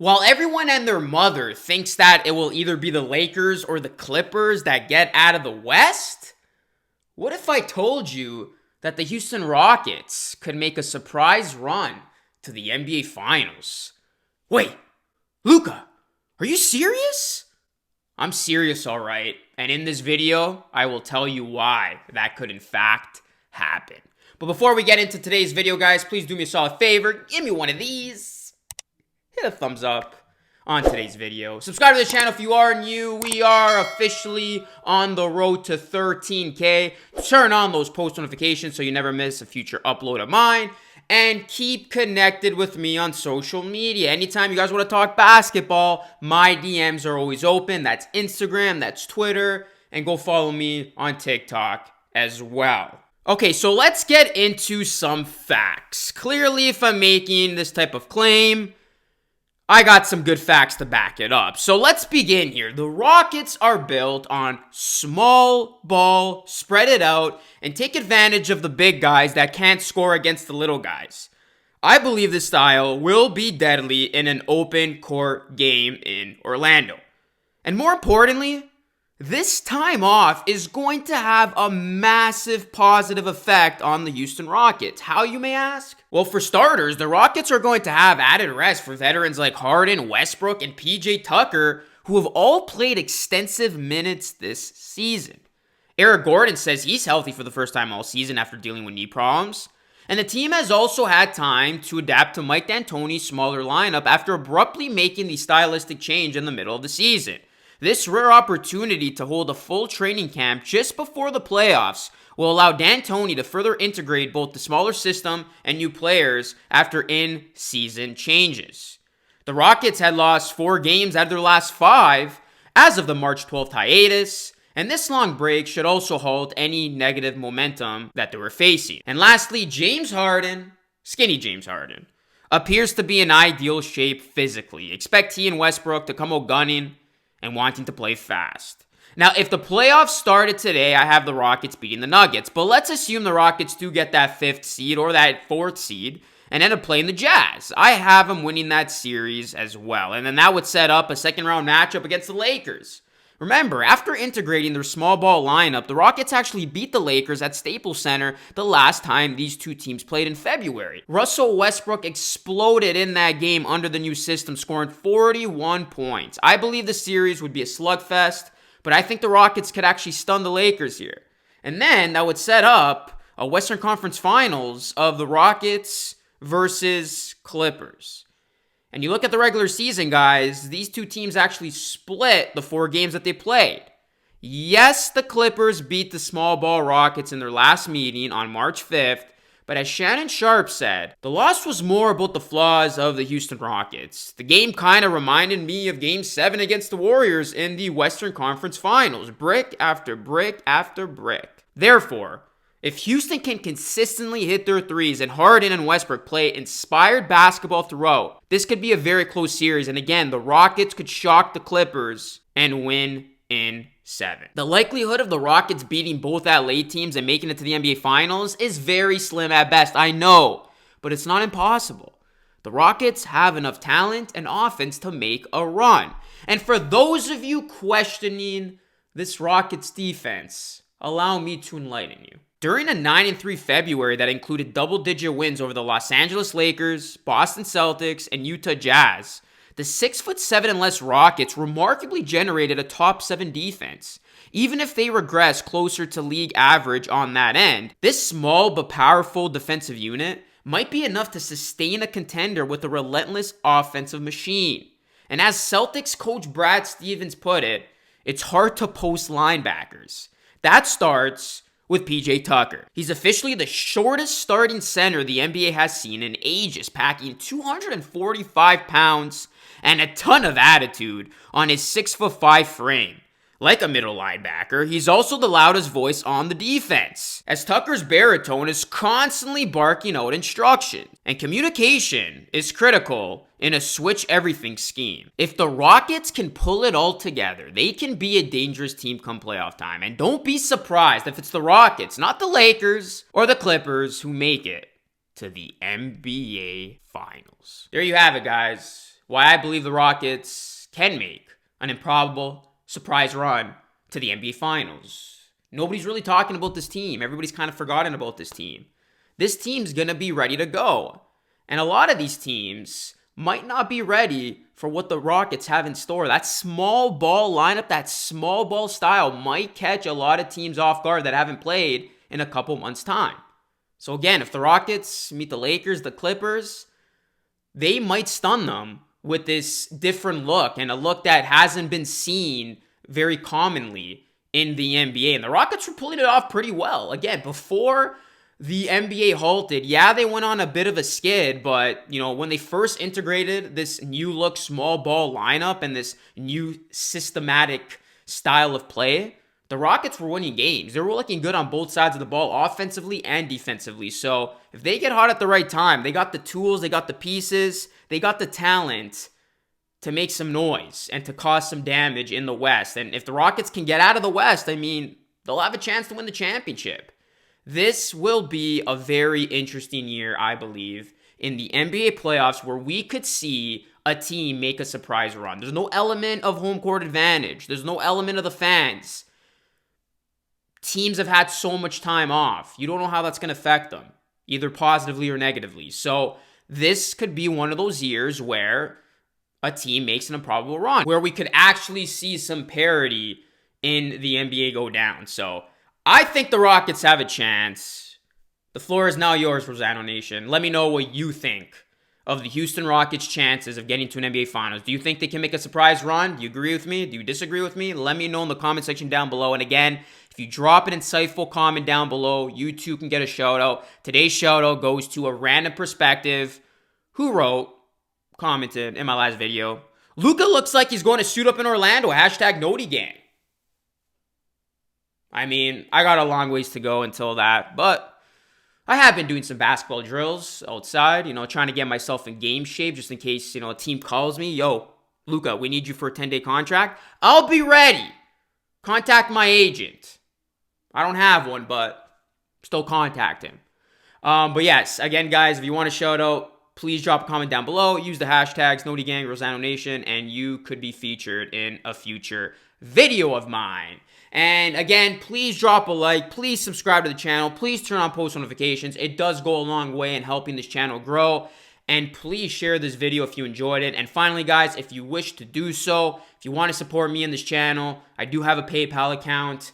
While everyone and their mother thinks that it will either be the Lakers or the Clippers that get out of the West, what if I told you that the Houston Rockets could make a surprise run to the NBA Finals? Wait, Luka, are you serious? I'm serious, all right. And in this video, I will tell you why that could in fact happen. But before we get into today's video, guys, please do me a solid favor. Give me one of these. Hit a thumbs up on today's video. Subscribe to the channel if you are new. We are officially on the road to 13K. Turn on those post notifications so you never miss a future upload of mine. And keep connected with me on social media. Anytime you guys want to talk basketball, my DMs are always open. That's Instagram, that's Twitter. And go follow me on TikTok as well. Okay, so let's get into some facts. Clearly, if I'm making this type of claim, I got some good facts to back it up. So let's begin here. The Rockets are built on small ball, spread it out, and take advantage of the big guys that can't score against the little guys. I believe this style will be deadly in an open court game in Orlando. And more importantly, this time off is going to have a massive positive effect on the Houston Rockets. How, you may ask? Well, for starters, the Rockets are going to have added rest for veterans like Harden, Westbrook, and PJ Tucker, who have all played extensive minutes this season. Eric Gordon says he's healthy for the first time all season after dealing with knee problems. And the team has also had time to adapt to Mike D'Antoni's smaller lineup after abruptly making the stylistic change in the middle of the season. This rare opportunity to hold a full training camp just before the playoffs will allow D'Antoni to further integrate both the smaller system and new players after in-season changes. The Rockets had lost 4 games out of their last 5 as of the March 12th hiatus, and this long break should also halt any negative momentum that they were facing. And lastly, James Harden, skinny James Harden, appears to be in ideal shape physically. Expect he and Westbrook to come out gunning and wanting to play fast. Now, if the playoffs started today, I have the Rockets beating the Nuggets. But let's assume the Rockets do get that 5th seed or that 4th seed and end up playing the Jazz. I have them winning that series as well. And then that would set up a second round matchup against the Lakers. Remember, after integrating their small ball lineup, the Rockets actually beat the Lakers at Staples Center the last time these two teams played in February. Russell Westbrook exploded in that game under the new system, scoring 41 points. I believe the series would be a slugfest, but I think the Rockets could actually stun the Lakers here. And then that would set up a Western Conference Finals of the Rockets versus Clippers. And you look at the regular season, guys, these two teams actually split the 4 games that they played. Yes, the Clippers beat the small ball Rockets in their last meeting on March 5th, but as Shannon Sharpe said, the loss was more about the flaws of the Houston Rockets. The game kind of reminded me of Game 7 against the Warriors in the Western Conference Finals, brick after brick after brick. Therefore, if Houston can consistently hit their threes and Harden and Westbrook play inspired basketball throughout, this could be a very close series. And again, the Rockets could shock the Clippers and win in 7. The likelihood of the Rockets beating both LA teams and making it to the NBA Finals is very slim at best, I know, but it's not impossible. The Rockets have enough talent and offense to make a run. And for those of you questioning this Rockets defense, allow me to enlighten you. During a 9-3 February that included double-digit wins over the Los Angeles Lakers, Boston Celtics, and Utah Jazz, the 6'7" and less Rockets remarkably generated a top 7 defense. Even if they regress closer to league average on that end, this small but powerful defensive unit might be enough to sustain a contender with a relentless offensive machine. And as Celtics coach Brad Stevens put it, it's hard to post linebackers. That starts with PJ Tucker. He's officially the shortest starting center the NBA has seen in ages, packing 245 pounds and a ton of attitude on his 6'5" frame. Like a middle linebacker, he's also the loudest voice on the defense, as Tucker's baritone is constantly barking out instruction. And communication is critical in a switch-everything scheme. If the Rockets can pull it all together, they can be a dangerous team come playoff time. And don't be surprised if it's the Rockets, not the Lakers or the Clippers, who make it to the NBA Finals. There you have it, guys. why I believe the Rockets can make an improbable surprise run to the NBA Finals. Nobody's really talking about this team. Everybody's kind of forgotten about this team. This team's going to be ready to go. And a lot of these teams might not be ready for what the Rockets have in store. That small ball lineup, that small ball style might catch a lot of teams off guard that haven't played in a couple months' time. So again, if the Rockets meet the Lakers, the Clippers, they might stun them with this different look, and a look that hasn't been seen very commonly in the NBA. And the Rockets were pulling it off pretty well. Again, before the NBA halted, yeah, they went on a bit of a skid, but, when they first integrated this new look small ball lineup and this new systematic style of play, the Rockets were winning games. They were looking good on both sides of the ball, offensively and defensively. So if they get hot at the right time, they got the tools, they got the pieces, they got the talent to make some noise and to cause some damage in the West. And if the Rockets can get out of the West, they'll have a chance to win the championship. This will be a very interesting year, I believe, in the NBA playoffs, where we could see a team make a surprise run. There's no element of home court advantage. There's no element of the fans. Teams have had so much time off. You don't know how that's going to affect them, either positively or negatively. So this could be one of those years where a team makes an improbable run, where we could actually see some parity in the NBA go down. So I think the Rockets have a chance. The floor is now yours, Rosano Nation. Let me know what you think of the Houston Rockets' chances of getting to an NBA Finals. Do you think they can make a surprise run? Do you agree with me? Do you disagree with me? Let me know in the comment section down below. And again, if you drop an insightful comment down below, you too can get a shout out. Today's shout out goes to a random perspective who commented in my last video, Luka looks like he's going to suit up in Orlando. Hashtag Noti Gang. I got a long ways to go until that, but I have been doing some basketball drills outside, trying to get myself in game shape just in case, a team calls me, yo, Luka, we need you for a 10-day contract. I'll be ready. Contact my agent. I don't have one, but still contact him. But yes, again, guys, if you want a shout out, please drop a comment down below. Use the hashtags Noti Gang, Rosano Nation, and you could be featured in a future video of mine. And again, please drop a like, please subscribe to the channel, please turn on post notifications. It does go a long way in helping this channel grow. And please share this video if you enjoyed it. And finally, guys, if you wish to do so, if you want to support me in this channel, I do have a PayPal account.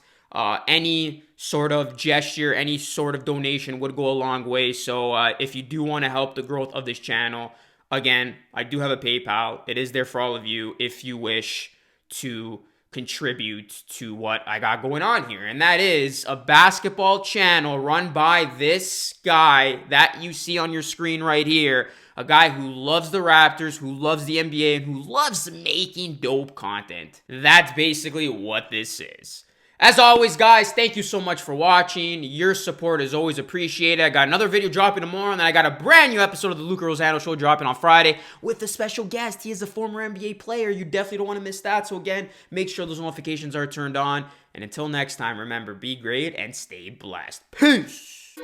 Any sort of gesture, any sort of donation would go a long way. So if you do want to help the growth of this channel, again, I do have a PayPal. It is there for all of you if you wish to contribute to what I got going on here. And that is a basketball channel run by this guy that you see on your screen right here. A guy who loves the Raptors, who loves the NBA, and who loves making dope content. That's basically what this is. As always, guys, thank you so much for watching. Your support is always appreciated. I got another video dropping tomorrow, and then I got a brand new episode of the Luka Rosano Show dropping on Friday with a special guest. He is a former NBA player. You definitely don't want to miss that. So again, make sure those notifications are turned on. And until next time, remember, be great and stay blessed. Peace!